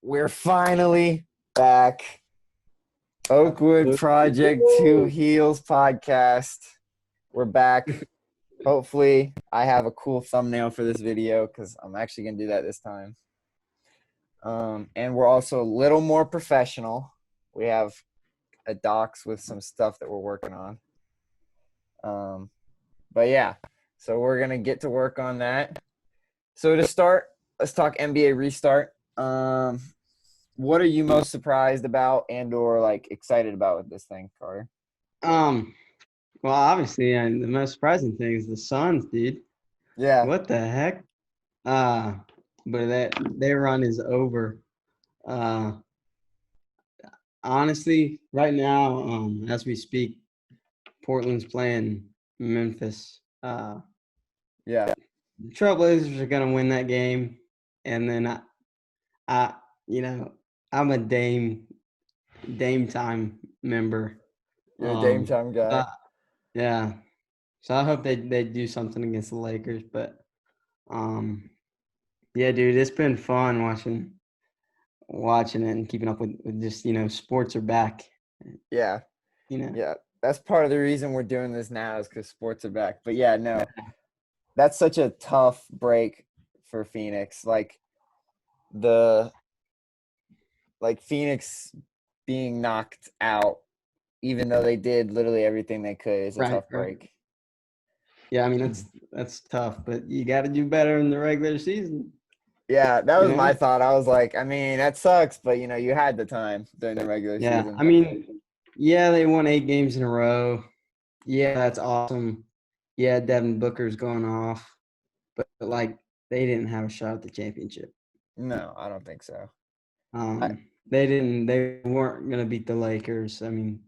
We're finally back. Oakwood Project Two Heels podcast. We're back. Hopefully, I have a cool thumbnail for this video because I'm actually going to do that this time. And we're also a little more professional. We have a docs with some stuff that we're working on. But yeah, so we're going to get to work on that. So to start, let's talk NBA restart. What are you most surprised about and or like excited about with this thing, Carter? Um, well, obviously, and the most surprising thing is the Suns, dude. Yeah. What the heck? Uh, but that their run is over. Uh, honestly, right now, as we speak, Portland's playing Memphis. Yeah. The Trailblazers are gonna win that game, and then I, you know, I'm a Dame time member. You're a Dame Time guy. Uh, yeah. So I hope they do something against the Lakers, but um. Yeah, dude, it's been fun watching it and keeping up with just, sports are back, Yeah. you know. Yeah. That's part of the reason we're doing this now is because sports are back. But yeah, no, that's such a tough break for Phoenix. The Phoenix being knocked out, even though they did literally everything they could, is a Right, tough right. break. Yeah, I mean that's tough, but you got to do better in the regular season, Yeah, that you was my know. thought. I was like, I mean, that sucks, but you had the time during the regular Yeah, I season. mean, yeah, they won 8 games in a row. Yeah, that's awesome. Yeah, Devin Booker's going off, but like they didn't have a shot at the championship. No, I don't think so. They didn't. They weren't gonna beat the Lakers. I mean,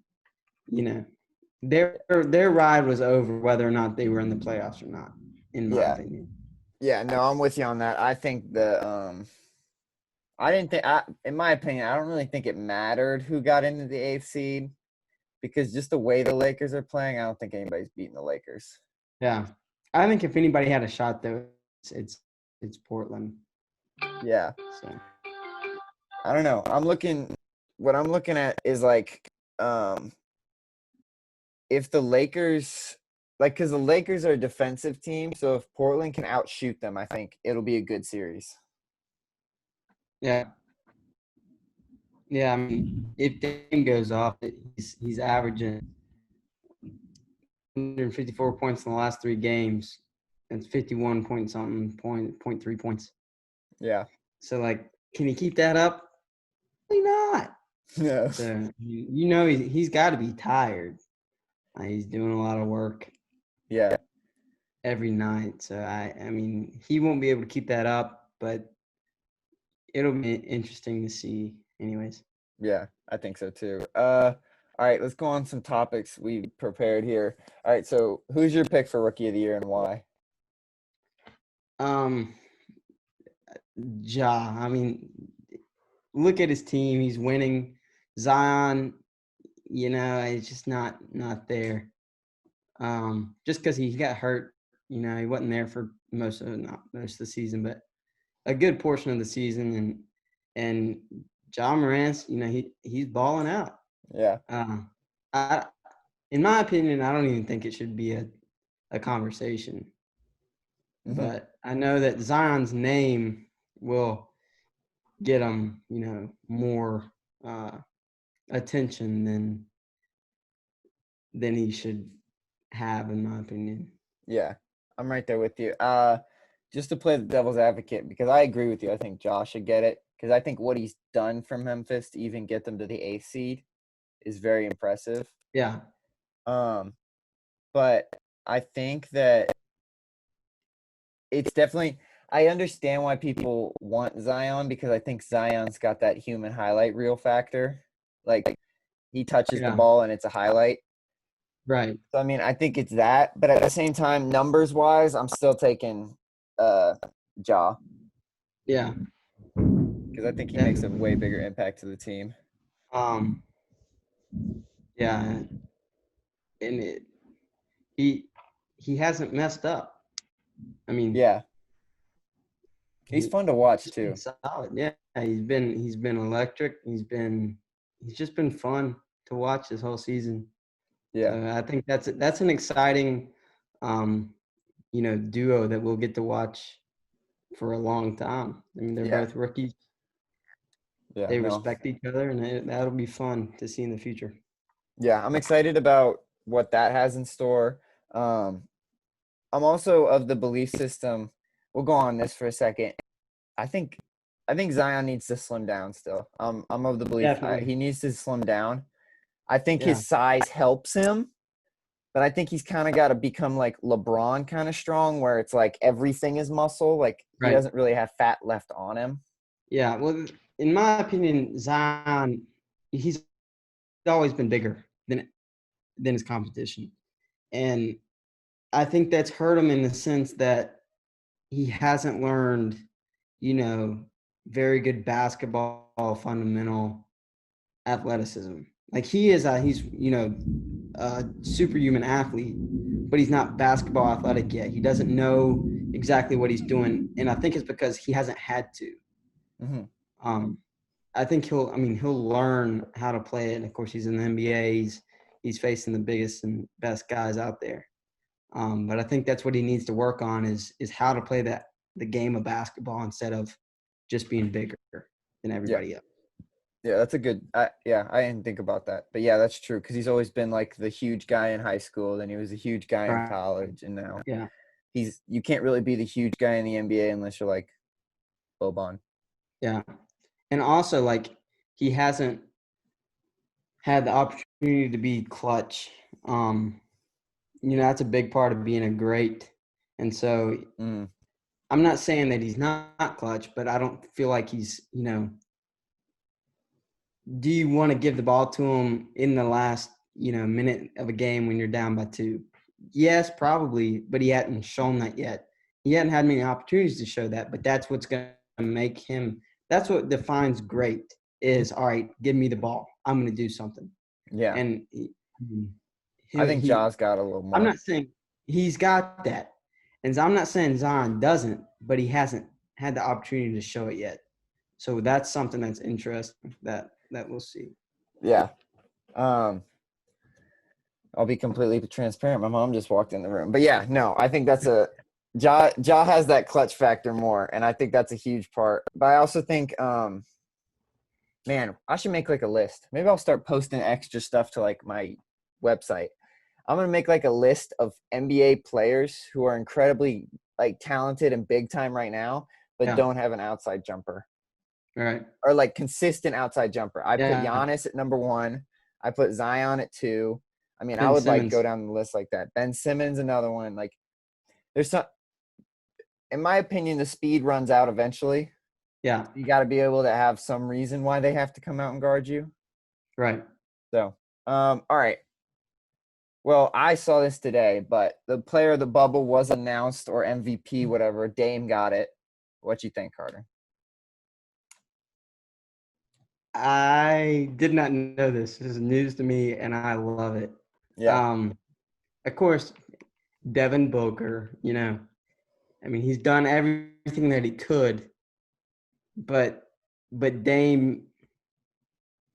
you know. Their ride was over whether or not they were in the playoffs or not, in my Yeah. opinion. Yeah, no, I'm with you on that. I think I didn't think in my opinion, I don't really think it mattered who got into the eighth seed because just the way the Lakers are playing, I don't think anybody's beating the Lakers. Yeah, I think if anybody had a shot, though, it's Portland. Yeah. So I don't know. What I'm looking at is um if the Lakers because the Lakers are a defensive team, so if Portland can outshoot them, I think it'll be a good series. yeah, yeah. I mean, if Dame goes off, he's averaging 154 points in the last 3 games. It's 51 point something point 3 points. Yeah. So like, can he keep that up? Probably not. No. So he's got to be tired. He's doing a lot of work Yeah. every night. So I mean, he won't be able to keep that up, but it'll be interesting to see anyways. Yeah, I think so too. All right, let's go on some topics we prepared here. All right, so who's your pick for rookie of the year and why? Um Ja, I mean, look at his team. He's winning. Zion, it's just not there. Just because he got hurt, he wasn't there for not most of the season, but a good portion of the season and Ja Morant's, he's balling out. Yeah. I in my opinion, I don't even think it should be a conversation. Hmm. But I know that Zion's name will get him, more attention than he should have, in my opinion. Yeah, I'm right there with you. Just to play the devil's advocate, because I agree with you. I think Josh should get it because I think what he's done for Memphis to even get them to the eighth seed is very impressive. Yeah. Um, but I think that it's definitely I understand why people want Zion because I think Zion's got that human highlight reel factor. Like he touches the Yeah. ball and it's a highlight. Right. So I mean, I think it's that, but at the same time, numbers wise, I'm still taking Ja Yeah. because I think he makes a Definitely. way bigger impact to the team. Um. Yeah. And he he hasn't messed up. I mean, Yeah, he's he fun to watch just been too. solid. Yeah. He's been electric. He's just been fun to watch this whole season. Yeah. So I think that's an exciting, duo that we'll get to watch for a long time. I mean, they're Yeah. both rookies. Yeah. They No. respect each other, and that'll be fun to see in the future. Yeah. I'm excited about what that has in store. I'm also of the belief system. We'll go on this for a second. I think Zion needs to slim down still. I'm of the belief Definitely. he needs to slim down. I think Yeah. his size helps him, but I think he's kind of got to become like LeBron kind of strong, where it's like everything is muscle. Like he Right. doesn't really have fat left on him. Yeah. Well, in my opinion, Zion, he's always been bigger than his competition, and I think that's hurt him in the sense that he hasn't learned, you know, very good basketball fundamental athleticism. Like he's a superhuman athlete, but he's not basketball athletic yet. He doesn't know exactly what he's doing, and I think it's because he hasn't had to. Mm-hmm. Um, I think he'll learn how to play it. And of course, he's in the NBA. He's facing the biggest and best guys out there. But I think that's what he needs to work on is how to play the game of basketball instead of just being bigger than Yeah. everybody else. Yeah, that's a good. I didn't think about that, but yeah, that's true because he's always been like the huge guy in high school, then he was a huge guy in Right. college, and now Yeah. you can't really be the huge guy in the NBA unless you're like Boban. Yeah. And also, like, he hasn't had the opportunity to be clutch. That's a big part of being a great. And so Mm. I'm not saying that he's not clutch, but I don't feel like he's, do you want to give the ball to him in the last, minute of a game when you're down by 2? Yes, probably, but he hadn't shown that yet. He hadn't had many opportunities to show that, but that's what's going to make him – that's what defines great is, all right, give me the ball. I'm going to do something. Yeah, And I think Ja's got a little more. I'm not saying he's got that. And I'm not saying Zion doesn't, but he hasn't had the opportunity to show it yet. So that's something that's interesting that we'll see. Yeah. I'll be completely transparent. My mom just walked in the room. But yeah, no, I think that's Ja has that clutch factor more, and I think that's a huge part. But I also think man, I should make like a list. Maybe I'll start posting extra stuff to like my website. I'm going to make like a list of NBA players who are incredibly like talented and big time right now, but Yeah. don't have an outside jumper. Right. Or like consistent outside jumper. I put Yeah. Giannis at number 1. I put Zion at 2. I mean, Ben I would Simmons. like go down the list like that. Ben Simmons, another one. Like there's some, in my opinion, the speed runs out eventually. Yeah. You got to be able to have some reason why they have to come out and guard you. Right. So, all right. Well, I saw this today, but the player of the bubble was announced, or MVP, whatever. Dame got it. What you think, Carter? I did not know this. This is news to me, and I love it. Yeah. Of course, Devin Booker, he's done everything that he could, but Dame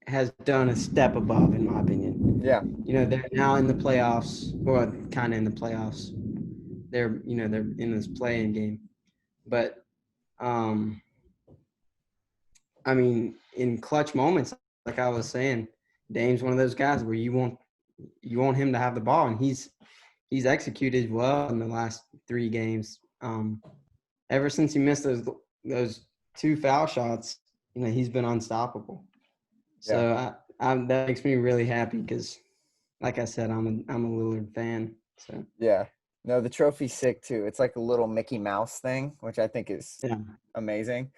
has done a step above, in my opinion. Yeah. They're now in the playoffs, or kind of in the playoffs. They're in this play-in game, but in clutch moments, like I was saying, Dame's one of those guys where you want him to have the ball, and he's executed well in the last 3 games. Ever since he missed those 2 foul shots, he's been unstoppable. So that makes me really happy because, like I said, I'm a Lillard fan. So Yeah. No, the trophy's sick too. It's like a little Mickey Mouse thing, which I think is amazing.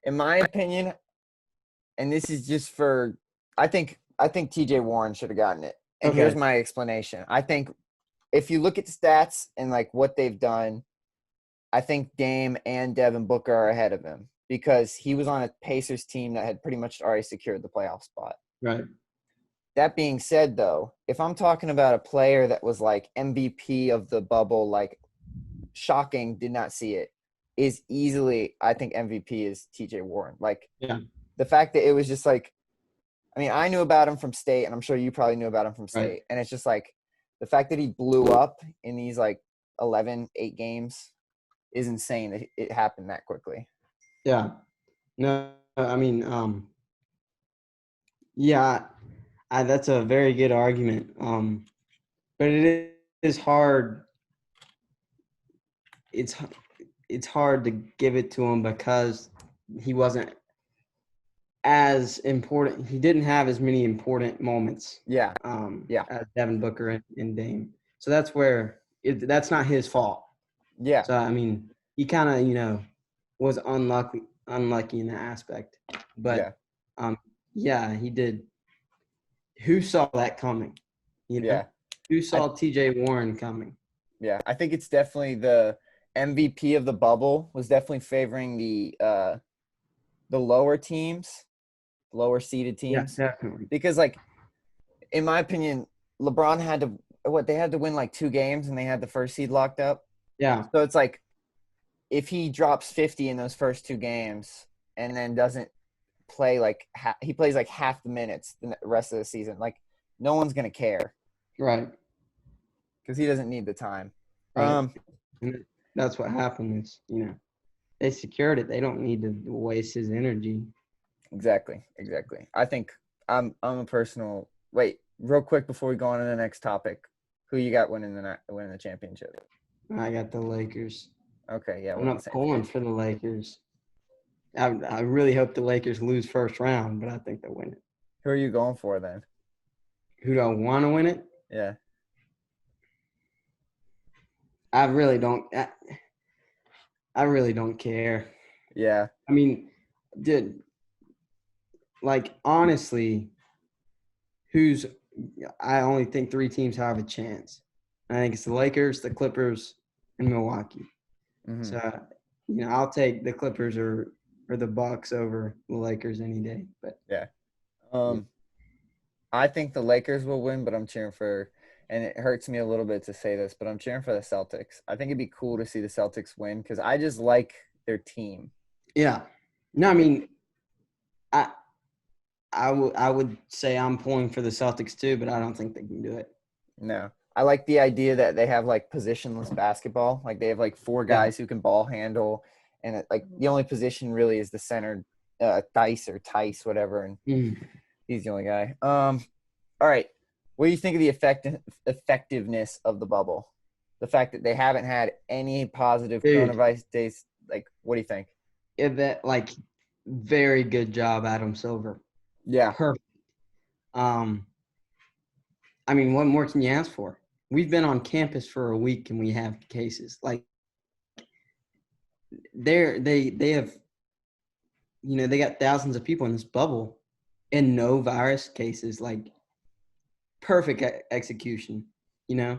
In my opinion, and this is just for I think TJ Warren should have gotten it. And here's my explanation. I think if you look at the stats and like what they've done, I think Dame and Devin Booker are ahead of him because he was on a Pacers team that had pretty much already secured the playoff spot. Right. That being said, though, if I'm talking about a player that was like MVP of the bubble, like shocking, did not see it. is easily, I think MVP is TJ Warren. Like Yeah. the fact that it was just like, I mean, I knew about him from state, and I'm sure you probably knew about him from state. Right. And it's just like the fact that he blew up in these like 8 games is insane that it happened that quickly. Yeah. No, I mean, yeah, that's a very good argument. But it is hard. It's hard to give it to him because he wasn't as important. He didn't have as many important moments. Yeah. As Devin Booker and Dame. So that's where that's not his fault. Yeah. So I mean, he kind of was unlucky in that aspect. But he did. Who saw that coming? Yeah. Who saw TJ Warren coming? Yeah, I think it's definitely the MVP of the bubble was definitely favoring the lower teams, lower seeded teams. Yeah, definitely. Because like in my opinion, LeBron had to they had to win like 2 games and they had the first seed locked up. Yeah. So it's like if he drops 50 in those first 2 games and then doesn't play like he plays like half the minutes the rest of the season, like no one's going to care. Right. Cuz he doesn't need the time. Right. And that's what happened is, they secured it. They don't need to waste his energy. Exactly. I think I'm a personal wait, real quick before we go on to the next topic. Who you got winning the championship? I got the Lakers. Okay, yeah. I'm not pulling for the Lakers. I really hope the Lakers lose first round, but I think they'll win it. Who are you going for then? Who do I want to win it? Yeah. I really don't care. Yeah. I mean, honestly, I only think 3 teams have a chance. I think it's the Lakers, the Clippers, and Milwaukee. Mm-hmm. So, I'll take the Clippers or the Bucks over the Lakers any day. But yeah. I think the Lakers will win, but I'm cheering for, and it hurts me a little bit to say this, but I'm cheering for the Celtics. I think it'd be cool to see the Celtics win because I just like their team. Yeah. No, I mean, I would say I'm pulling for the Celtics too, but I don't think they can do it. No. I like the idea that they have like positionless basketball. Like they have like 4 guys who can ball handle, and like the only position really is the center, Tice, whatever, and he's the only guy. All right. What do you think of the effectiveness of the bubble? The fact that they haven't had any positive coronavirus days. Like, what do you think? Very good job, Adam Silver. Yeah. Perfect. I mean, what more can you ask for? We've been on campus for a week and we have cases. Like they have, they got thousands of people in this bubble and no virus cases. Like perfect execution, Yeah.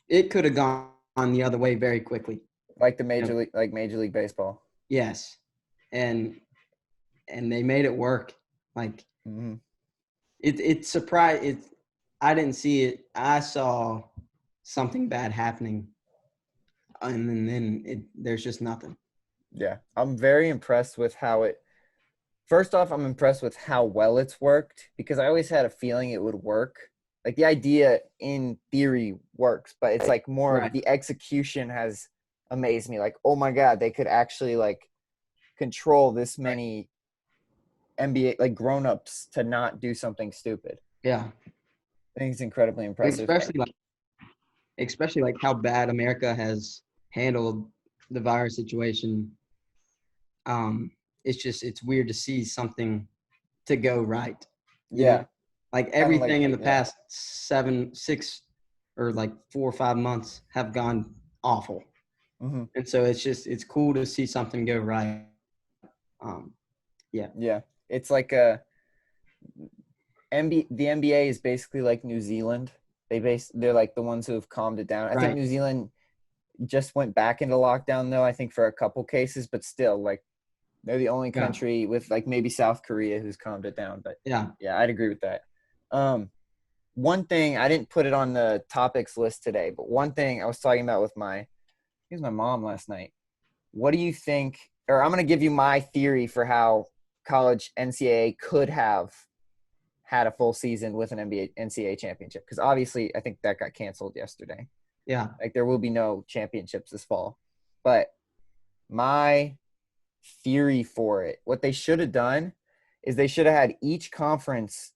It could have gone the other way very quickly. Like the Major League Baseball. Yes. And they made it work. Like it surprised. I didn't see it. I saw something bad happening, and then there's just nothing. Yeah, I'm very impressed with how it. First off, I'm impressed with how well it's worked because I always had a feeling it would work. Like the idea in theory works, but it's like more the execution has amazed me. Like, oh my God, they could actually like control this many NBA like grown-ups to not do something stupid. Yeah. I think it's incredibly impressive. Especially like how bad America has handled the virus situation. It's weird to see something to go right. You know? Like everything in the past 6 or like 4 or 5 months have gone awful. Mm-hmm. And so it's cool to see something go right. Yeah. It's like the NBA is basically like New Zealand. They're like the ones who have calmed it down. I think New Zealand just went back into lockdown though, I think for a couple cases, but still like they're the only country with like maybe South Korea who's calmed it down. But yeah, I'd agree with that. One thing, I didn't put it on the topics list today, but one thing I was talking about with my mom last night. what do you think? Or I'm going to give you my theory for how college NCAA could have had a full season with an NCAA championship. Because obviously, I think that got canceled yesterday. Yeah. Like there will be no championships this fall. But my theory for it, what they should have done is they should have had each conference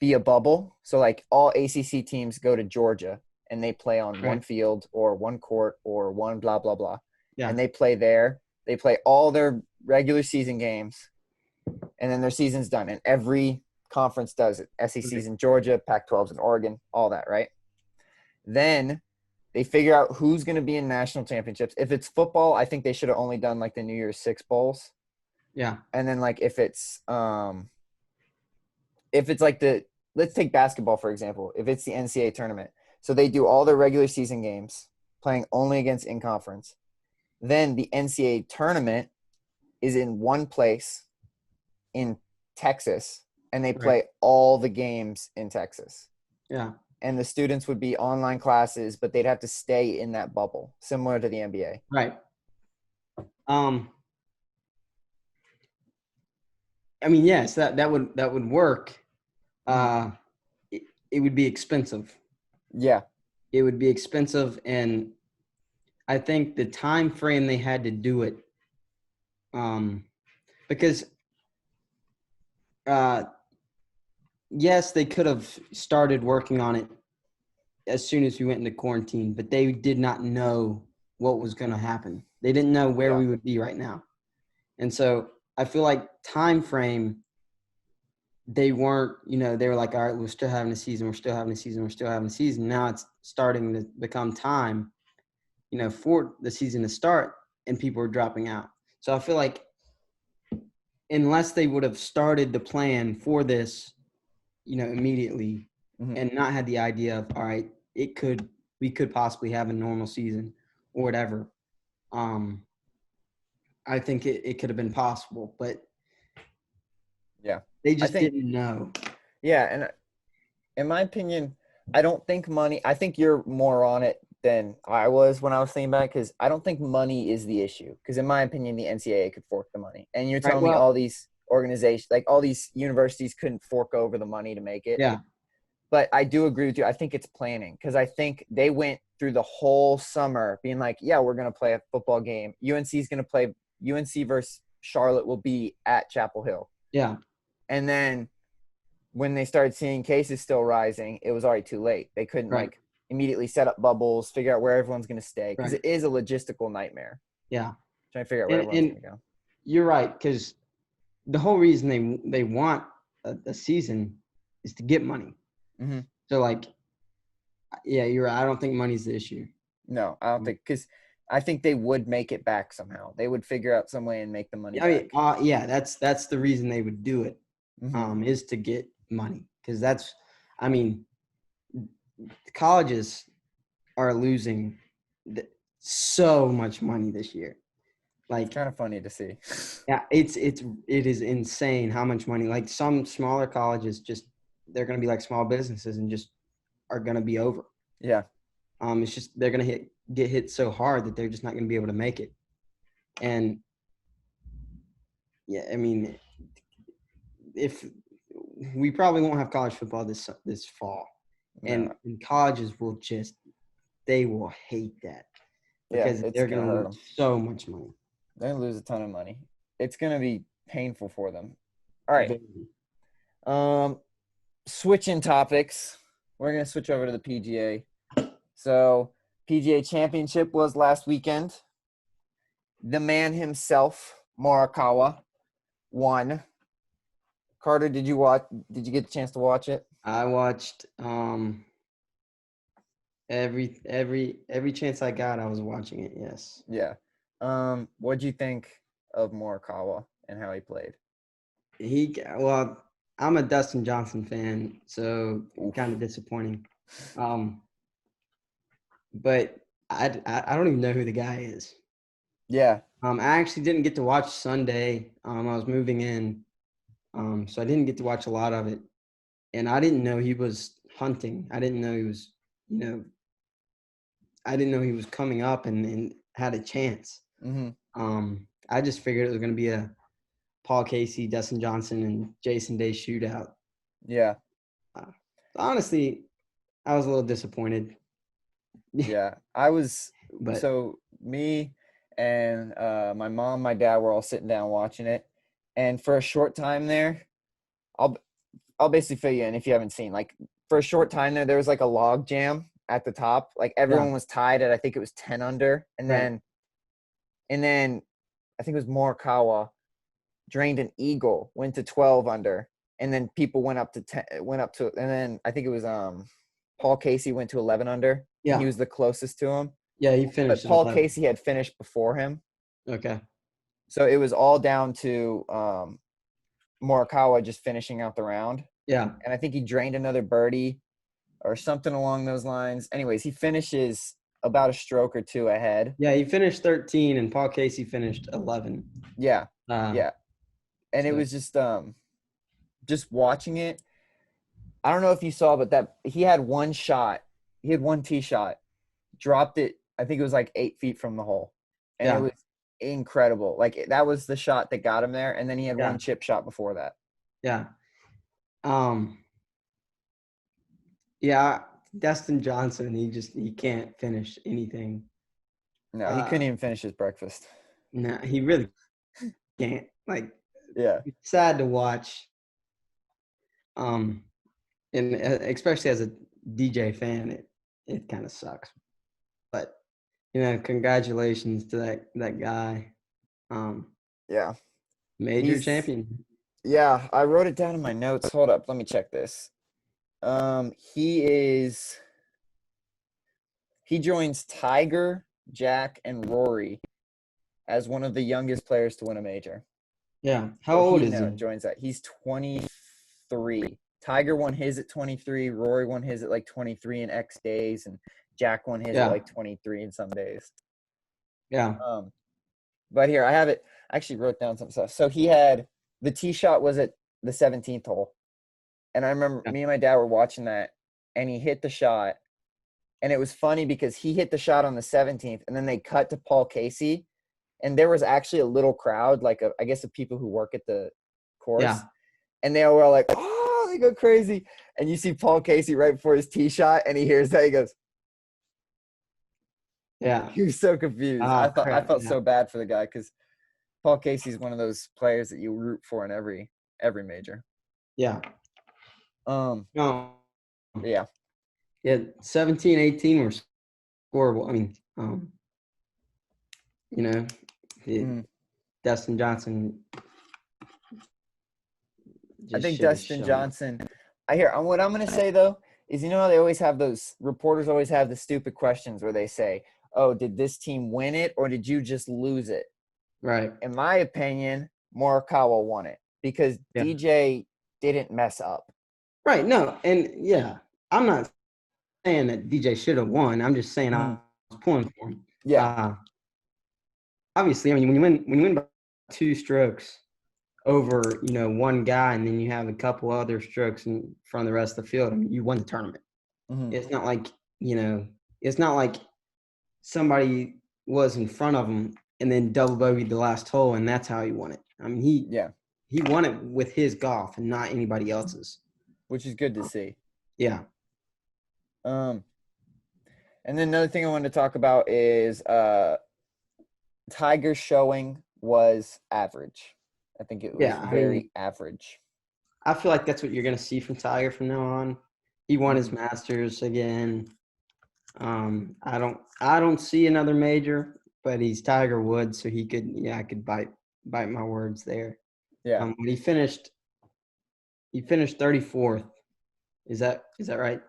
be a bubble. So like all ACC teams go to Georgia and they play on one field or one court or one blah, blah, blah. Yeah. And they play there. They play all their regular season games and then their season's done. And every conference does it. SEC's in Georgia, Pac-12's in Oregon, all that, right? Then they figure out who's going to be in national championships. If it's football, I think they should have only done like the New Year's Six bowls. Yeah. And then like if it's like let's take basketball for example. If it's the NCAA tournament, so they do all their regular season games, playing only against in conference. Then the NCAA tournament is in one place in Texas, and they play all the games in Texas. Yeah. And the students would be online classes, but they'd have to stay in that bubble, similar to the NBA. Right. I mean, yes, that would work. It would be expensive. Yeah. It would be expensive, and I think the time frame they had to do it, because yes, they could have started working on it as soon as we went into quarantine, but they did not know what was going to happen. They didn't know where we would be right now. And so I feel like time frame, they weren't, they were like, all right, we're still having a season. We're still having a season. We're still having a season. Now it's starting to become time, for the season to start, and people are dropping out. So I feel like unless they would have started the plan for this, immediately and not had the idea of, all right, we could possibly have a normal season or whatever. I think it could have been possible, but yeah, they just didn't know. Yeah, and in my opinion, I don't think money. I think you're more on it than I was when I was thinking about it, because I don't think money is the issue. Because in my opinion, the NCAA could fork the money, and you're telling me all these organizations, like all these universities, couldn't fork over the money to make it. Yeah. But I do agree with you. I think it's planning, because I think they went through the whole summer being like, yeah, we're going to play a football game. UNC versus Charlotte will be at Chapel Hill. Yeah. And then when they started seeing cases still rising, it was already too late. They couldn't like immediately set up bubbles, figure out where everyone's going to stay, because it is a logistical nightmare. Yeah. Trying to figure out where everyone's going to go. You're right, because the whole reason they want a season is to get money. Mm-hmm. So like, yeah, you're right. I don't think money's the issue. No, I don't think, because I think they would make it back somehow. They would figure out some way and make the money back. Yeah, that's the reason they would do it, is to get money. Because colleges are losing so much money this year. Like, it's kind of funny to see. Yeah, it is insane how much money. Like some smaller colleges, they're going to be like small businesses and just are going to be over. Yeah. It's just they're going to get hit so hard that they're just not going to be able to make it. And yeah, I mean, if we probably won't have college football this fall, and colleges will they will hate that, because they're going to lose so much money. They're going to lose a ton of money. It's going to be painful for them. All right. Switching topics. We're going to switch over to the PGA. So, PGA Championship was last weekend. The man himself, Morikawa, won. Carter, did you get the chance to watch it? I watched every chance I got, I was watching it, yes. Yeah. What'd you think of Morikawa and how he played? I'm a Dustin Johnson fan, so kind of disappointing. But I don't even know who the guy is. Yeah. I actually didn't get to watch Sunday. I was moving in, so I didn't get to watch a lot of it. And I didn't know he was hunting. I didn't know he was, I didn't know he was coming up and had a chance. Mm-hmm. I just figured it was going to be a Paul Casey, Dustin Johnson, and Jason Day shootout. Yeah. Honestly, I was a little disappointed. Yeah. I was But so me and my mom, my dad were all sitting down watching it. And for a short time there, I'll I'll basically fill you in if you haven't seen. Like for a short time there was like a log jam at the top. Like everyone was tied at I think it was 10 under. And then I think it was Morikawa drained an eagle, went to 12 under, and then people went up to 10, and then I think it was Paul Casey went to 11 under. yeah, He was the closest to him, yeah, he but finished at Paul 11. Casey had finished before him, Okay. so it was all down to Morikawa just finishing out the round. Yeah. And I think he drained another birdie or something along those lines. Anyways, he finishes about a stroke or two ahead. Yeah, he finished 13, and Paul Casey finished 11. Yeah, Uh, yeah, and it so- was just watching it. I don't know if you saw, but that he had one shot. He had one tee shot, dropped it. I think it was like 8 feet from the hole, and Yeah. it was incredible. Like that was the shot that got him there, and then he had Yeah. one chip shot before that. Yeah. Yeah, Dustin Johnson, he can't finish anything. No, he couldn't even finish his breakfast. No, he really can't. Like, Yeah, it's sad to watch. And especially as a DJ fan, it kind of sucks. But congratulations to that guy. yeah, Major champion. Yeah, I wrote it down in my notes. Hold up, let me check this. He joins Tiger, Jack, and Rory as one of the youngest players to win a major. Yeah. How old is he? Joins that. He's 23. Tiger won his at 23. Rory won his at like 23 in X days, and Jack won his at like 23 in some days. Yeah. But here I have it. I actually wrote down some stuff. So he had the tee shot was at the 17th hole, and I remember me and my dad were watching that, and he hit the shot, and it was funny because he hit the shot on the 17th, and then they cut to Paul Casey, and there was actually a little crowd, like I guess of people who work at the course. Yeah. And they were all like, oh, they go crazy. And you see Paul Casey right before his tee shot, and he hears that. He goes, yeah. He was so confused. I felt so bad for the guy because Paul Casey's one of those players that you root for in every major. Yeah. No. Yeah. Yeah, 17, 18 were scoreable. I mean, Dustin Johnson. I think Dustin Johnson. What I'm going to say, though, is how they always have those – reporters always have the stupid questions where they say, oh, did this team win it or did you just lose it? Right. In my opinion, Morikawa won it because DJ didn't mess up. Right. No, and, yeah, I'm not saying that DJ should have won. I'm just saying I was pulling for him. Yeah. Obviously, I mean, when you win by 2 strokes over, one guy, and then you have a couple other strokes in front of the rest of the field, I mean, you won the tournament. Mm-hmm. It's not like, it's not like somebody was in front of him and then double bogeyed the last hole, and that's how he won it. I mean, he won it with his golf and not anybody else's, which is good to see. Yeah. And then another thing I wanted to talk about is Tiger's showing was average. I think it was very average. I feel like that's what you're going to see from Tiger from now on. He won his Masters again. I don't see another major, but he's Tiger Woods, so he could. Yeah, I could bite my words there. Yeah. But he finished 34th. Is that right?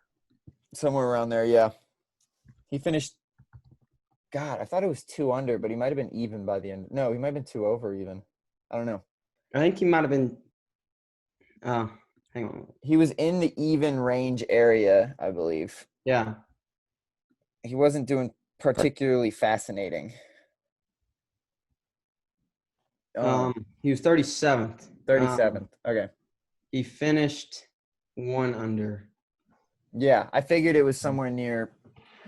Somewhere around there, yeah. He finished. God, I thought it was 2 under, but he might have been even by the end. No, he might have been 2 over even. I don't know. I think he might have been. Hang on. He was in the even range area, I believe. Yeah. He wasn't doing particularly fascinating. He was 37th. 37th. Okay. He finished 1 under. Yeah, I figured it was somewhere near,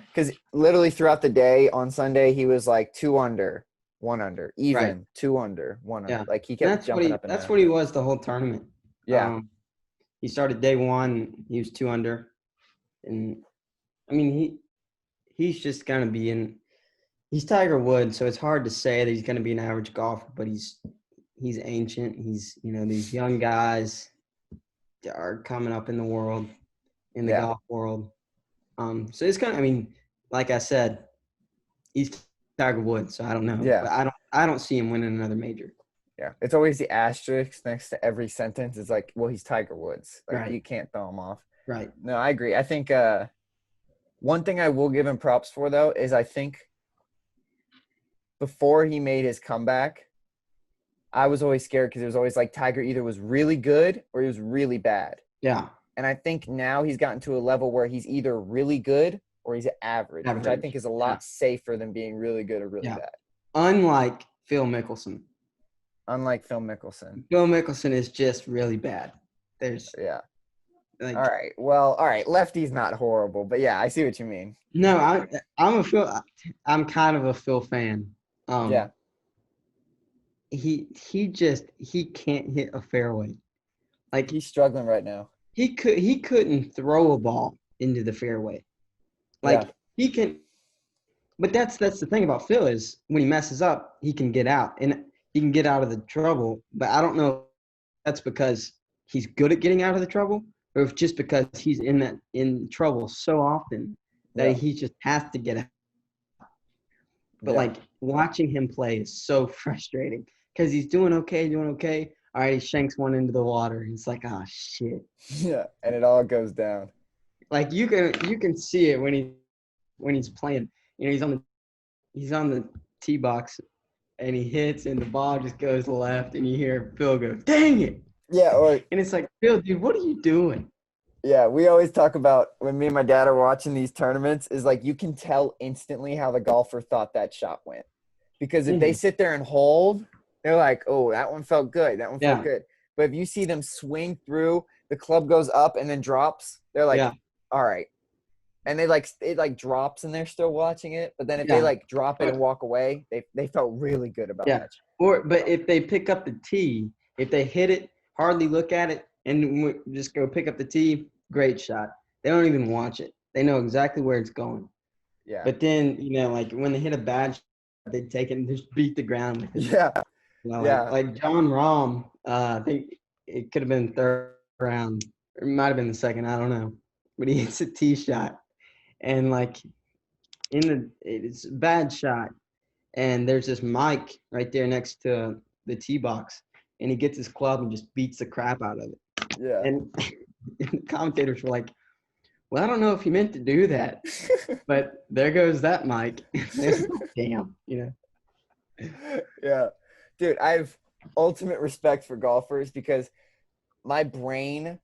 because literally throughout the day on Sunday he was like 2 under, 1 under, Right. even 2 under, 1 under. Yeah. Like he And kept jumping up and that's down. what he was the whole tournament. Yeah. He started day one, he was 2 under. And I mean, he's just going to be he's Tiger Woods, so it's hard to say that he's going to be an average golfer, but he's ancient. He's, these young guys that are coming up in the world, in the golf world. So it's kind of, I mean, like I said, he's Tiger Woods, so I don't know. Yeah. But I don't see him winning another major. Yeah. It's always the asterisk next to every sentence. It's like, well, he's Tiger Woods. Like Right. you can't throw him off. Right. No, I agree. I think one thing I will give him props for though is I think before he made his comeback, I was always scared because it was always like Tiger either was really good or he was really bad. Yeah. And I think now he's gotten to a level where he's either really good or he's average. Which I think is a lot safer than being really good or really bad. Unlike Phil Mickelson. Unlike Phil Mickelson. Phil Mickelson is just really bad. Yeah. All right. Well, all right. Lefty's not horrible, but yeah, I see what you mean. No, I'm kind of a Phil fan. Yeah. He can't hit a fairway. Like he's struggling right now. He couldn't throw a ball into the fairway. Like he can, but that's the thing about Phil is when he messes up, he can get out and he can get out of the trouble. But I don't know if that's because he's good at getting out of the trouble or if just because he's in trouble so often that he just has to get out. But like watching him play is so frustrating because he's doing okay. All right, he shanks one into the water. He's like, oh shit. Yeah, and it all goes down. Like you can see it when he's playing. He's on the tee box and he hits and the ball just goes left and you hear Phil go, dang it. Yeah, and it's like, Phil, dude, what are you doing? Yeah, we always talk about when me and my dad are watching these tournaments is like you can tell instantly how the golfer thought that shot went. Because if they sit there and hold, they're like, oh, that one felt good. That one felt good. But if you see them swing through, the club goes up and then drops, they're like, all right. And it drops and they're still watching it. But then if they drop it and walk away, they felt really good about that. But if they pick up the tee, if they hit it, hardly look at it, and just go pick up the tee, great shot. They don't even watch it. They know exactly where it's going. Yeah. But then, like when they hit a bad shot, they take it and just beat the ground with it. Yeah. Like John Rahm, I think it could have been third round. Or it might have been the second. I don't know. But he hits a tee shot. And like it's a bad shot. And there's this mic right there next to the tee box. And he gets his club and just beats the crap out of it. Yeah. And the commentators were like, well, I don't know if he meant to do that. But there goes that mic. Damn, Yeah. Dude, I have ultimate respect for golfers because my brain,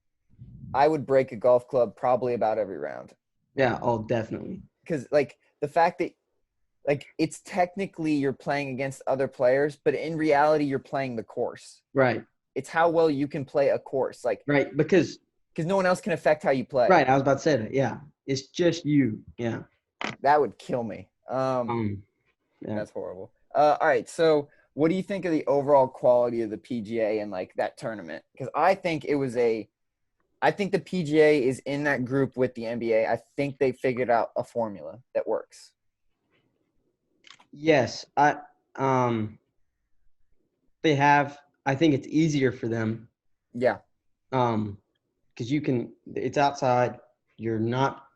I would break a golf club probably about every round. Yeah, definitely. Because, the fact that, it's technically you're playing against other players, but in reality, you're playing the course. Right. It's how well you can play a course. Right, because no one else can affect how you play. Right, I was about to say that. Yeah, it's just you. Yeah. That would kill me. That's horrible. All right, so what do you think of the overall quality of the PGA and that tournament? Because I think I think the PGA is in that group with the NBA. I think they figured out a formula that works. Yes, they have. I think it's easier for them. Yeah. Because it's outside. You're not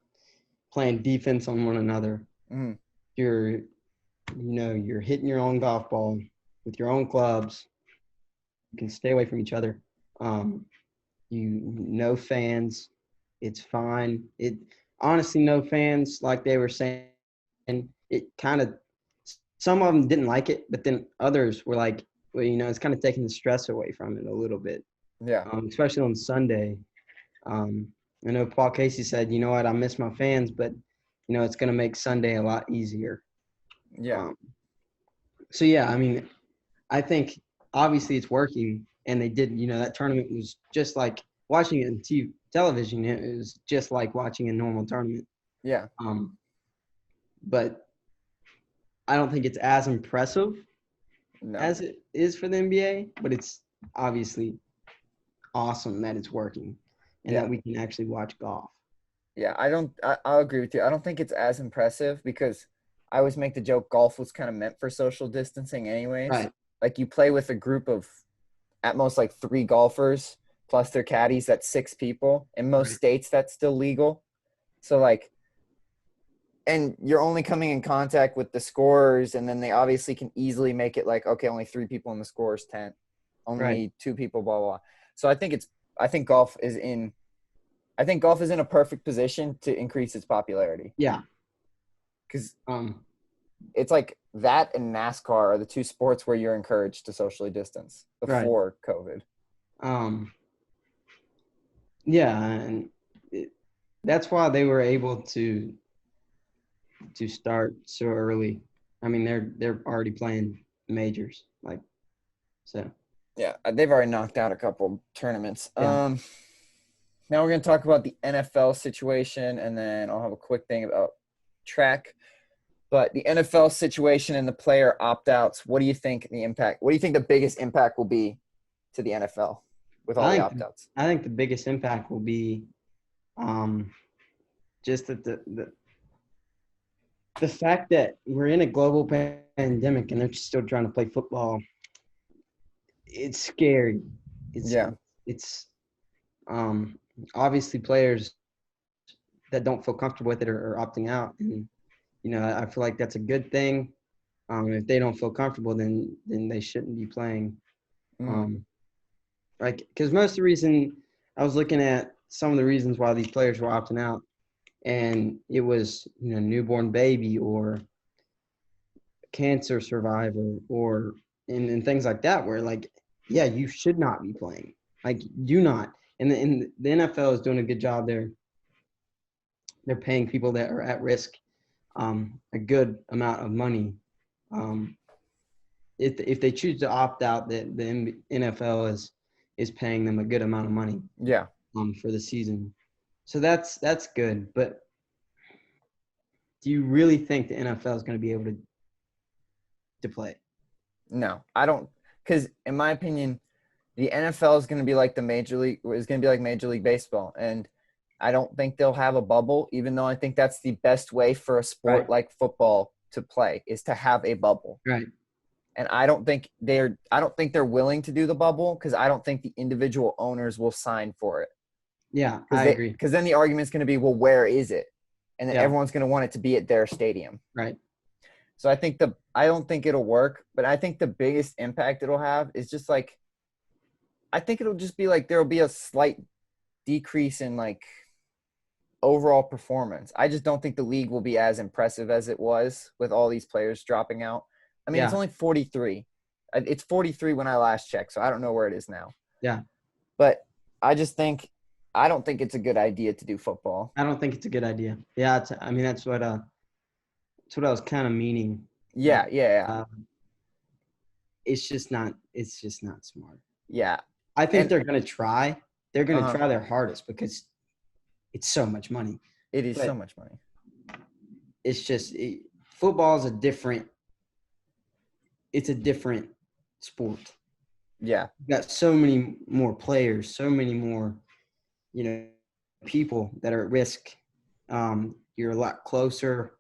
playing defense on one another. Mm-hmm. You're hitting your own golf ball with your own clubs. You can stay away from each other. No fans. It's fine. Honestly, no fans, like they were saying. It kind of, some of them didn't like it, but then others were like, well, it's kind of taking the stress away from it a little bit. Yeah. Especially on Sunday. I know Paul Casey said, you know what, I miss my fans, but, it's going to make Sunday a lot easier. Yeah. So, yeah, I mean, I think obviously it's working, and they did, that tournament was just like watching it on television. It was just like watching a normal tournament. Yeah. But I don't think it's as impressive No. as it is for the NBA, but it's obviously awesome that it's working and Yeah. that we can actually watch golf. Yeah, I'll agree with you. I don't think it's as impressive because I always make the joke golf was kind of meant for social distancing anyways. Right. Like you play with a group of at most like 3 golfers plus their caddies, that's 6 people. In most Right. states that's still legal. So like and you're only coming in contact with the scorers, and then they obviously can easily make it like, okay, only 3 people in the scorers tent, only Right. 2 people, blah, blah, blah. So I think golf is in a perfect position to increase its popularity Yeah. because Um. it's like that and NASCAR are the 2 sports where you're encouraged to socially distance Right. before COVID. Um. Yeah, and that's why they were able to start so early. I mean, they're already playing majors, like so. Yeah, they've already knocked out a couple tournaments. Yeah. Now we're going to talk about the NFL situation, and then I'll have a quick thing about track. But the NFL situation and the player opt-outs, what do you think the impact? What do you think the biggest impact will be to the NFL with all the opt-outs? I think the biggest impact will be just that the fact that we're in a global pandemic and they're still trying to play football. It's scary. Yeah. It's obviously players that don't feel comfortable with it are opting out, and I feel like that's a good thing. If they don't feel comfortable, then they shouldn't be playing. Like, because most of the reason I was looking at some of the reasons why these players were opting out, and it was newborn baby or cancer survivor or and things like that, where like, yeah, you should not be playing. Like, do not. And the NFL is doing a good job there. They're paying people that are at risk a good amount of money. If they choose to opt out, the NFL is paying them a good amount of money. Yeah. For the season, so that's good. But do you really think the NFL is going to be able to play? No, I don't, because in my opinion, the NFL is going to be like Major League Baseball, and I don't think they'll have a bubble, even though I think that's the best way for a sport like football to play is to have a bubble. Right. And I don't think they're willing to do the bubble because I don't think the individual owners will sign for it. Yeah, I agree. Because then the argument's going to be, well, where is it? And then everyone's going to want it to be at their stadium. Right. So I don't think it'll work, but I think the biggest impact it'll have is just like, I think it'll just be like, there'll be a slight decrease in like overall performance. I just don't think the league will be as impressive as it was with all these players dropping out. I mean, It's only 43. It's 43 when I last checked, so I don't know where it is now. Yeah. But I don't think it's a good idea to do football. I don't think it's a good idea. Yeah, that's what I was kind of meaning. Yeah. It's just not smart. Yeah. I think they're going to try. They're going to try their hardest because it's so much money. It is so much money. It's just football is a different sport. Yeah. You've got so many more players, so many more, people that are at risk. You're a lot closer.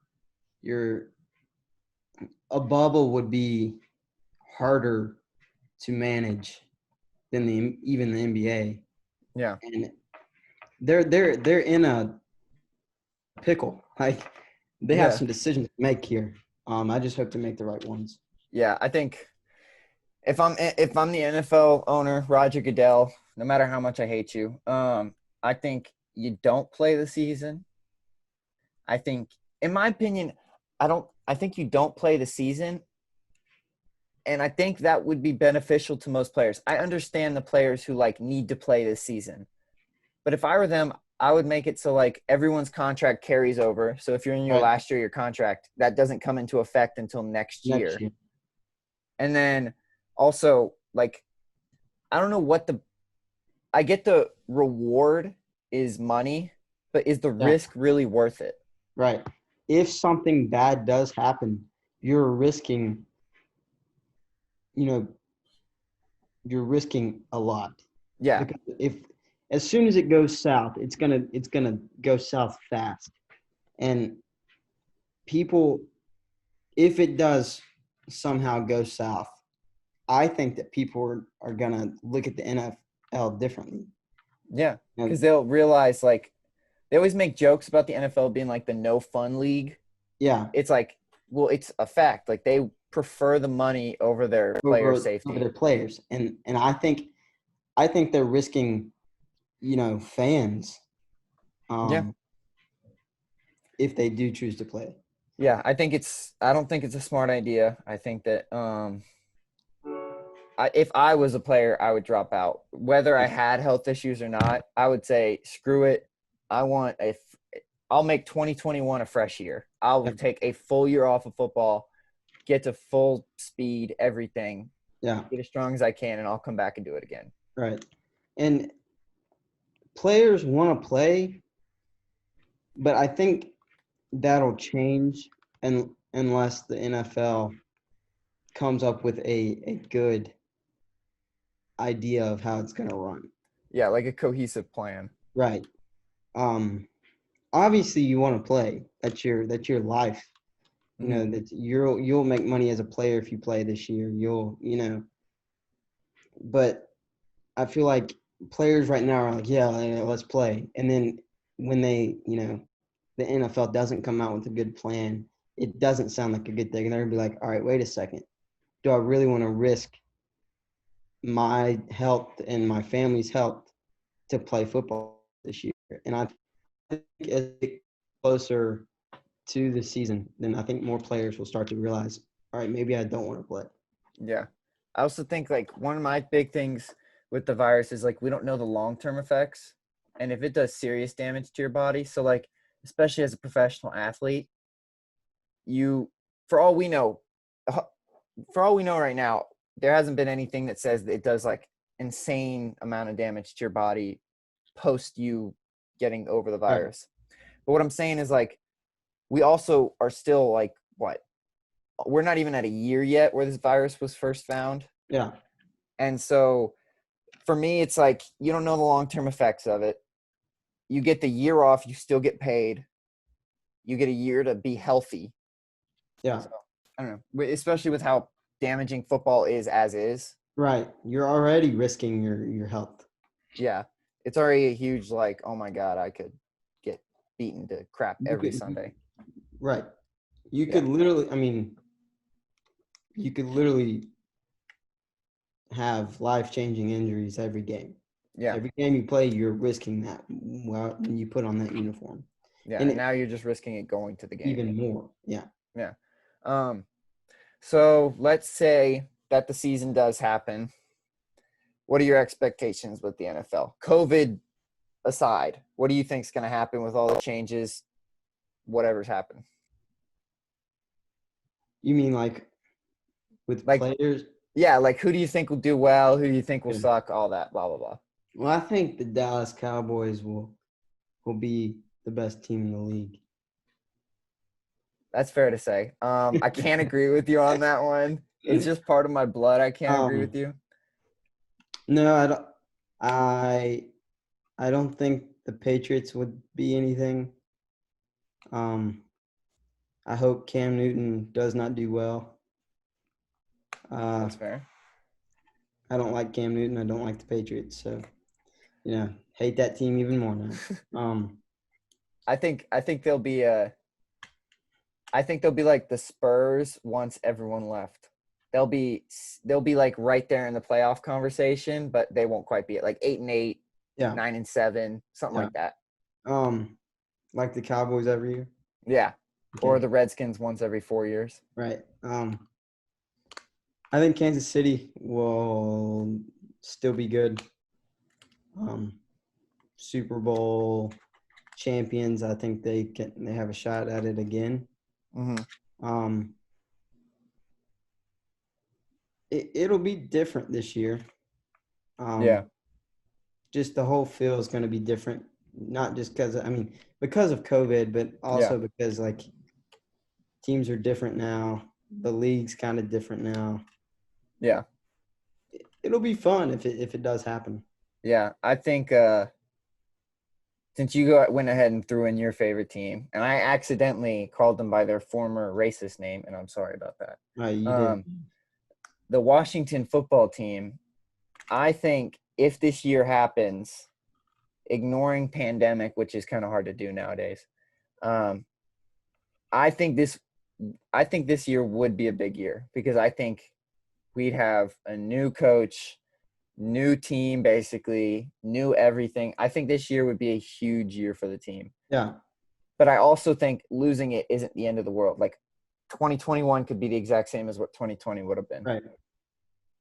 A bubble would be harder to manage than even the NBA. Yeah. And they're in a pickle. Like, they have some decisions to make here. I just hope to make the right ones. Yeah, I think if I'm the NFL owner, Roger Goodell, no matter how much I hate you, I think you don't play the season. I think, in my opinion, I think you don't play the season. And I think that would be beneficial to most players. I understand the players who like need to play this season. But if I were them, I would make it so like everyone's contract carries over. So if you're in your last year of your contract, that doesn't come into effect until next year. And then also, like, I don't know I get the reward is money, but is the risk really worth it? Right. If something bad does happen, you're risking you're risking a lot. Yeah. Because if as soon as it goes south, it's gonna go south fast. And people, if it does somehow go south, I think that people are gonna look at the NFL differently. Yeah. And, Because they'll realize, like, they always make jokes about the NFL being like the no fun league. yeah, It's like, well, it's a fact. Like, they prefer the money over their player over safety. their players, and I think they're risking, fans, Yeah. if they do choose to play. Yeah. I don't think it's a smart idea. I think that if I was a player, I would drop out. Whether I had health issues or not, I would say, screw it. I'll make 2021 a fresh year. I'll take a full year off of football, get to full speed, everything, Yeah, get as strong as I can, and I'll come back and do it again. right. And players want to play, but I think that'll change unless the NFL comes up with a good idea of how it's going to run. Yeah, like a cohesive plan. Right. Obviously you want to play. That's your life. That you'll make money as a player if you play this year. But I feel like players right now are like, yeah, let's play. And then when the NFL doesn't come out with a good plan, it doesn't sound like a good thing. And they're gonna be like, all right, wait a second. Do I really want to risk my health and my family's health to play football this year? And I think as it gets closer to the season, then I think more players will start to realize, all right, maybe I don't want to play. Yeah. I also think, like, one of my big things with the virus is, like, we don't know the long-term effects and if it does serious damage to your body. So, like, especially as a professional athlete, for all we know right now, there hasn't been anything that says that it does, like, insane amount of damage to your body post you getting over the virus. But what I'm saying is, like, we also are still, like, we're not even at a year yet where this virus was first found. Yeah. And so for me, it's like, you don't know the long-term effects of it. You get the year off, you still get paid. You get a year to be healthy. Yeah. So, I don't know, especially with how damaging football is as is. Right. You're already risking your health. Yeah. It's already a huge, like, oh my God, I could get beaten to crap every Sunday. Right. You could literally, you could literally have life-changing injuries every game. Yeah. Every game you play, you're risking that when you put on that uniform. Yeah. And now you're just risking it going to the game. Even more. Yeah. Yeah. So let's say that the season does happen. What are your expectations with the NFL? COVID aside, what do you think is going to happen with all the changes, whatever's happened? You mean like with players? Yeah, like, who do you think will do well? Who do you think will suck? All that, blah, blah, blah. Well, I think the Dallas Cowboys will be the best team in the league. That's fair to say. I can't agree with you on that one. It's just part of my blood. I can't agree with you. No, I don't. I don't think the Patriots would be anything. I hope Cam Newton does not do well. That's fair. I don't like Cam Newton. I don't like the Patriots. So, hate that team even more now. I think they'll be like the Spurs once everyone left. They'll be like right there in the playoff conversation, but they won't quite be at like 8-8, 9-7, something like that. Like the Cowboys every year. Yeah, okay. Or the Redskins once every 4 years. Right. I think Kansas City will still be good. Super Bowl champions. I think they have a shot at it again. Mm-hmm. It'll be different this year. Yeah. Just the whole feel is going to be different. Not just because of COVID, but also because teams are different now. The league's kind of different now. Yeah. It'll be fun if it does happen. Yeah. I think since went ahead and threw in your favorite team, and I accidentally called them by their former racist name, and I'm sorry about that. You did. The Washington football team, I think if this year happens, ignoring pandemic, which is kind of hard to do nowadays, I think this year would be a big year because I think we'd have a new coach, new team, basically, new everything. I think this year would be a huge year for the team. Yeah. But I also think losing it isn't the end of the world. Like 2021 could be the exact same as what 2020 would have been. Right.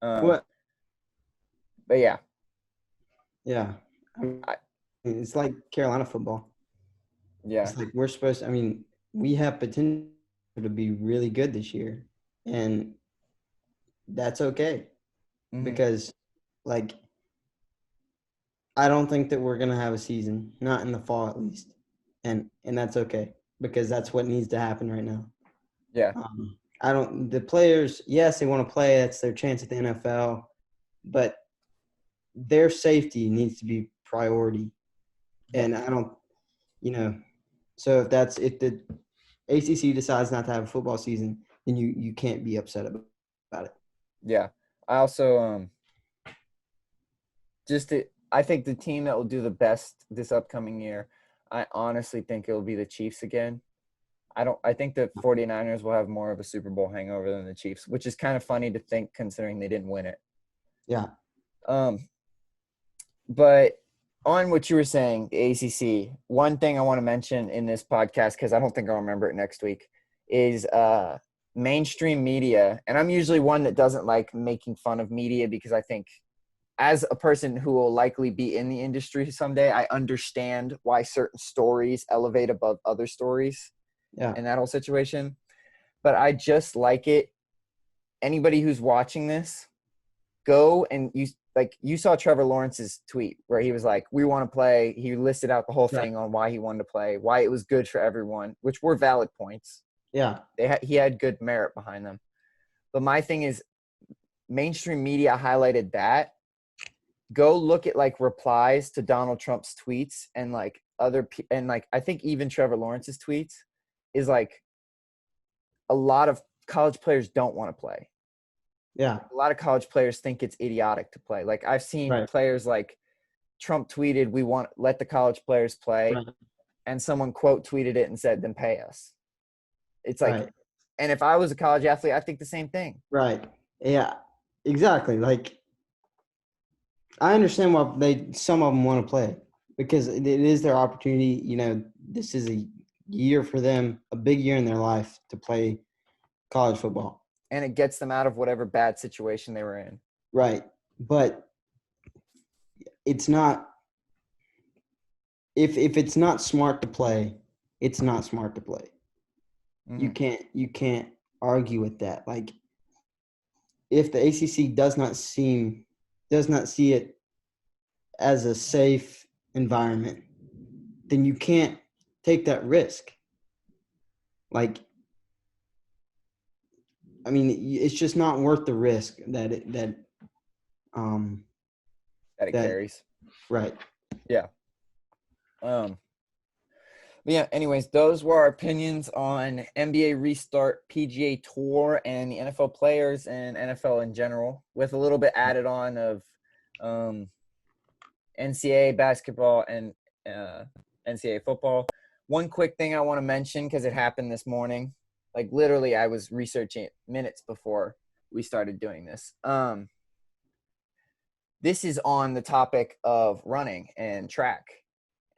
But yeah. Yeah. It's like Carolina football. Yeah. It's like we're supposed to, I mean, we have potential to be really good this year. And that's okay. Mhm. Because, like, I don't think that we're going to have a season, not in the fall at least. And that's okay because that's what needs to happen right now. Yeah. The players, yes, they want to play. That's their chance at the NFL. But their safety needs to be priority. And I don't, so if the ACC decides not to have a football season, then you can't be upset about it. Yeah. I also I think the team that will do the best this upcoming year, I honestly think it'll be the Chiefs again. I think the 49ers will have more of a Super Bowl hangover than the Chiefs, which is kind of funny to think considering they didn't win it. Yeah. But on what you were saying, the ACC, one thing I want to mention in this podcast, because I don't think I'll remember it next week, is mainstream media. And I'm usually one that doesn't like making fun of media because I think as a person who will likely be in the industry someday, I understand why certain stories elevate above other stories in that whole situation. But I just like it. Anybody who's watching this, go and you saw Trevor Lawrence's tweet where he was like, we want to play. He listed out the whole thing on why he wanted to play, why it was good for everyone, which were valid points. Yeah. He had good merit behind them. But my thing is mainstream media highlighted that. Go look at like replies to Donald Trump's tweets and like I think even Trevor Lawrence's tweets is like a lot of college players don't want to play. Yeah. A lot of college players think it's idiotic to play. Like I've seen players like Trump tweeted, we want let the college players play. And someone quote tweeted it and said, then pay us. It's like, and if I was a college athlete, I think the same thing. Right. Yeah, exactly. Like, I understand why some of them want to play because it is their opportunity. This is a year for them, a big year in their life to play college football. And it gets them out of whatever bad situation they were in. Right. But it's not if it's not smart to play, it's not smart to play. Mm-hmm. You can't argue with that. Like if the ACC does not see it as a safe environment, then you can't take that risk. Like, I mean, it's just not worth the risk that it carries. Right. Yeah. But yeah, anyways, those were our opinions on NBA restart, PGA Tour, and the NFL players and NFL in general, with a little bit added on of NCAA basketball and NCAA football. One quick thing I want to mention, because it happened this morning. Like, literally, I was researching it minutes before we started doing this. This is on the topic of running and track.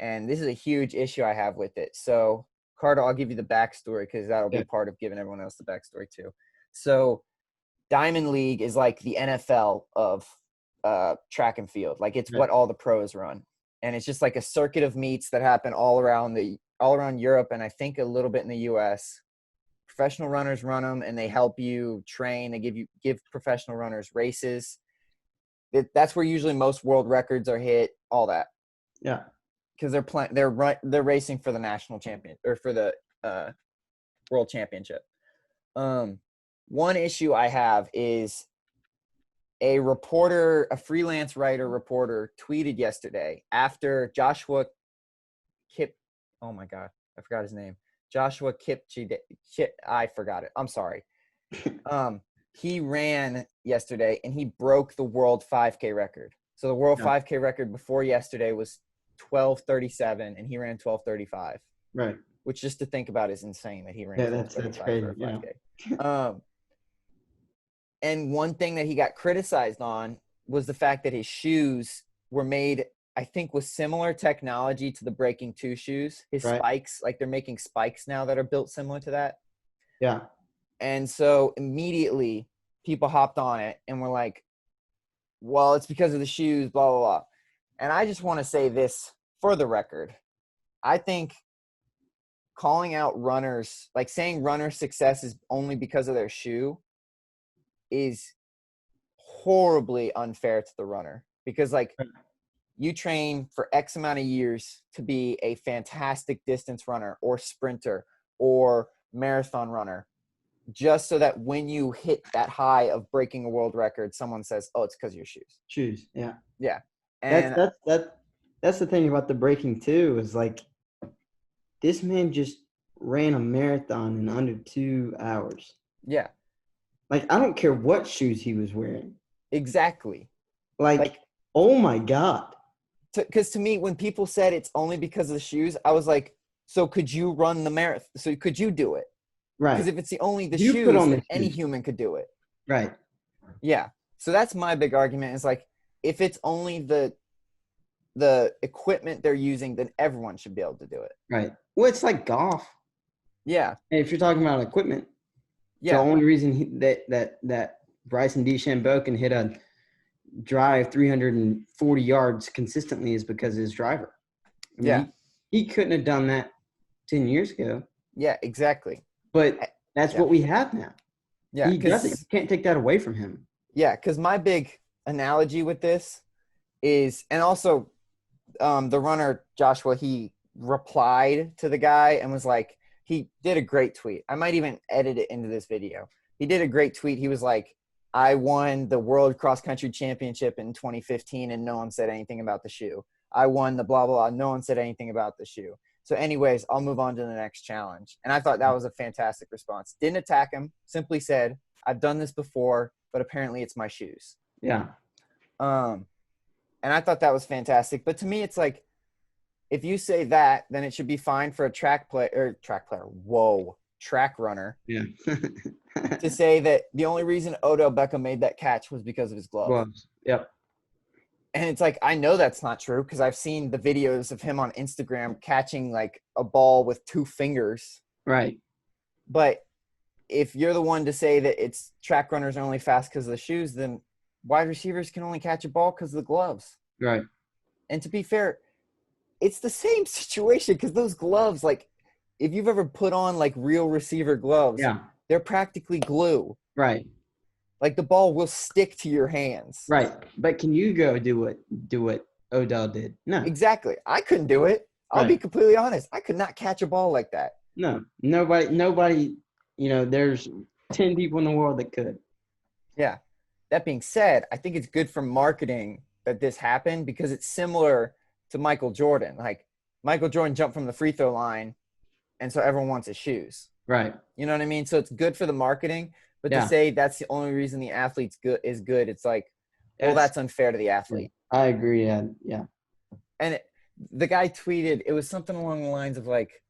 And this is a huge issue I have with it. So, Carter, I'll give you the backstory because that'll be part of giving everyone else the backstory too. So, Diamond League is like the NFL of track and field. Like it's what all the pros run. And it's just like a circuit of meets that happen all around Europe and I think a little bit in the US. Professional runners run them and they help you train. They give professional runners races. That's where usually most world records are hit, all that. Yeah. Because they're racing for the national champion or for the world championship. One issue I have is a freelance reporter tweeted yesterday after Joshua Kip. Oh my God, I forgot his name. Joshua I forgot it. I'm sorry. He ran yesterday and he broke the world 5K record. So the world 5K record before yesterday was 12:37, and he ran 12:35. Right. Which, just to think about, is insane that he ran 12:35 for a 5K. Yeah. And one thing that he got criticized on was the fact that his shoes were made, I think, with similar technology to the Breaking 2 shoes. His spikes, like they're making spikes now that are built similar to that. Yeah. And so immediately people hopped on it and were like, well, it's because of the shoes, blah, blah, blah. And I just want to say this for the record. I think calling out runners, like saying runner success is only because of their shoe, is horribly unfair to the runner, because like you train for X amount of years to be a fantastic distance runner or sprinter or marathon runner, just so that when you hit that high of breaking a world record, someone says, oh, it's because of your shoes. Yeah. Yeah. And that's the thing about the Breaking 2 is like, this man just ran a marathon in under 2 hours. Yeah. Like, I don't care what shoes he was wearing. Exactly. Like oh my God. Because to me, when people said it's only because of the shoes, I was like, so could you run the marathon? So could you do it? Right. Because if it's the You shoes, put on then the any shoes. human could do it. Right. Yeah. So that's my big argument, is like, if it's only the equipment they're using, then everyone should be able to do it. Right. Well, it's like golf. Yeah. And if you're talking about equipment, the only reason that Bryson DeChambeau can hit a drive 340 yards consistently is because of his driver. I mean, he couldn't have done that 10 years ago. Yeah, exactly. But that's what we have now. Yeah. He does it. You can't take that away from him. Yeah, because my big analogy with this is, and also the runner, Joshua, he replied to the guy and was like, he did a great tweet. I might even edit it into this video. He did a great tweet. He was like, I won the World Cross Country Championship in 2015 and no one said anything about the shoe. I won the blah, blah, blah. No one said anything about the shoe. So anyways, I'll move on to the next challenge. And I thought that was a fantastic response. Didn't attack him. Simply said, I've done this before, but apparently it's my shoes. Yeah. And I thought that was fantastic. But to me, it's like, if you say that, then it should be fine for a track runner. Yeah. To say that the only reason Odell Beckham made that catch was because of his gloves. Yep. And it's like, I know that's not true, because I've seen the videos of him on Instagram catching like a ball with 2 fingers. Right. But if you're the one to say that it's track runners are only fast because of the shoes, then wide receivers can only catch a ball because of the gloves. Right. And to be fair, it's the same situation, because those gloves, like, if you've ever put on like real receiver gloves, they're practically glue. Right. Like the ball will stick to your hands. Right. But can you go do what Odell did? No. Exactly. I couldn't do it. I'll be completely honest. I could not catch a ball like that. No. Nobody, there's 10 people in the world that could. Yeah. That being said, I think it's good for marketing that this happened, because it's similar to Michael Jordan. Like, Michael Jordan jumped from the free throw line, and so everyone wants his shoes. Right. You know what I mean? So it's good for the marketing, but to say that's the only reason the athlete's is good, it's like, well, that's unfair to the athlete. I agree. Yeah. And the guy tweeted, it was something along the lines of like,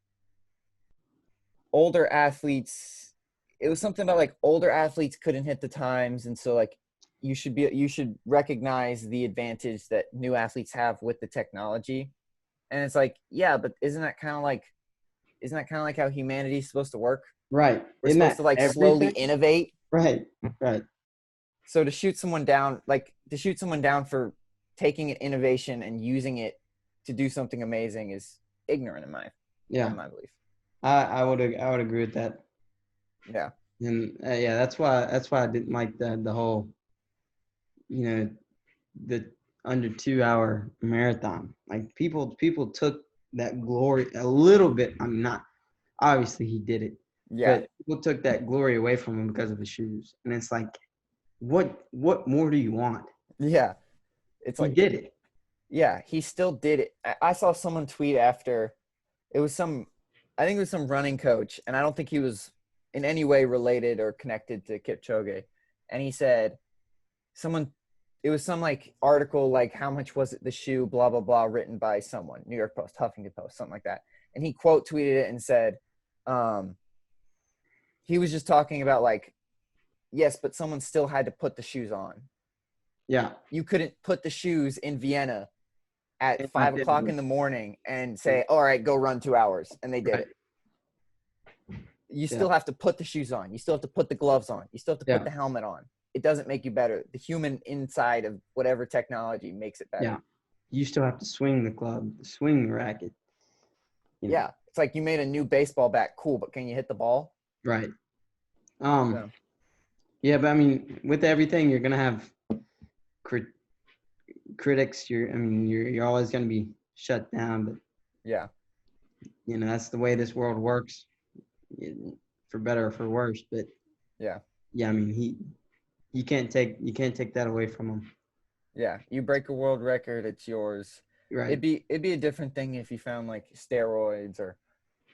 older athletes couldn't hit the times, and so like you should recognize the advantage that new athletes have with the technology. And it's like, yeah, but isn't that kind of like how humanity is supposed to work? Right. We're supposed to like slowly innovate. Right. So to shoot someone down for taking an innovation and using it to do something amazing is ignorant in my belief. I would agree with that. Yeah. And that's why I didn't like the whole, the under 2 hour marathon. Like people took that glory a little bit. I'm not, obviously he did it. Yeah. But people took that glory away from him because of the shoes. And it's like, what more do you want? Yeah. It's He like, did it. yeah, he still did it. I saw someone tweet after it was I think it was some running coach, and I don't think he was in any way related or connected to Kipchoge. And he said, it was some like article, like how much was it the shoe, blah, blah, blah, written by someone, New York Post, Huffington Post, something like that. And he quote tweeted it and said, he was just talking about like, yes, but someone still had to put the shoes on. Yeah. You couldn't put the shoes in Vienna at And 5 o'clock in the morning and say, all right, go run 2 hours. And they did Right. it. You still have to put the shoes on. You still have to put the gloves on. You still have to put the helmet on. It doesn't make you better. The human inside of whatever technology makes it better. Yeah. You still have to swing the club, swing the racket. You know. Yeah. It's like you made a new baseball bat. Cool, but can you hit the ball? Right. So, Yeah, but I mean, with everything, you're gonna have critics. You're always gonna be shut down. But yeah. that's the way this world works, for better or for worse. But Yeah. I mean, you can't take that away from him. Yeah. You break a world record, it's yours. Right. It'd be a different thing if you found like steroids or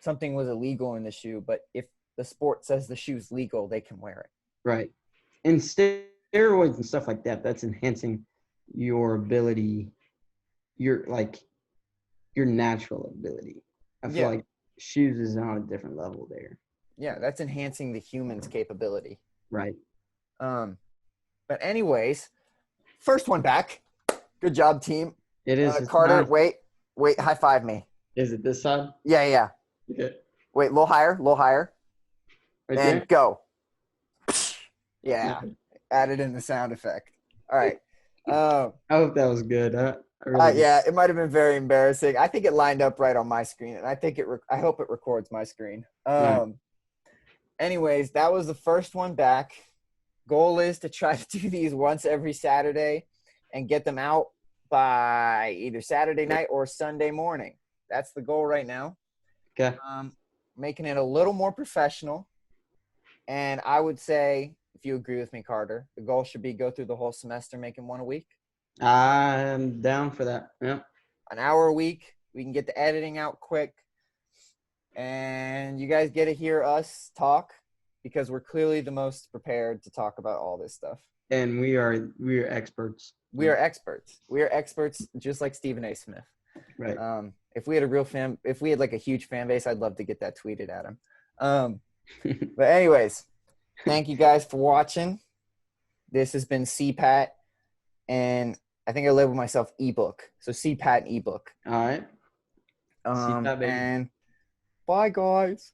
something was illegal in the shoe. But if the sport says the shoe's legal, they can wear it. Right. And steroids and stuff like that, that's enhancing your ability, your natural ability. I feel like shoes is on a different level there. Yeah, that's enhancing the human's capability. Right. But anyways, first one back. Good job, team. It is. Carter, wait, high five me. Is it this side? Yeah. Okay. Wait, a little higher. Right and there? Go. Yeah. Added in the sound effect. All right. I hope that was good. Yeah, it might have been very embarrassing. I think it lined up right on my screen, and I hope it records my screen. Anyways, that was the first one back. Goal is to try to do these once every Saturday and get them out by either Saturday night or Sunday morning. That's the goal right now. Okay. Making it a little more professional. And I would say, if you agree with me, Carter, the goal should be go through the whole semester making one a week. I'm down for that. Yeah. An hour a week. We can get the editing out quick. And you guys get to hear us talk because we're clearly the most prepared to talk about all this stuff. And we are experts. We are experts. We are experts just like Stephen A. Smith. Right. If we had like a huge fan base, I'd love to get that tweeted at him. But anyways, thank you guys for watching. This has been CPAT, and I think I labeled myself ebook. So CPAT and ebook. All right. And bye, guys.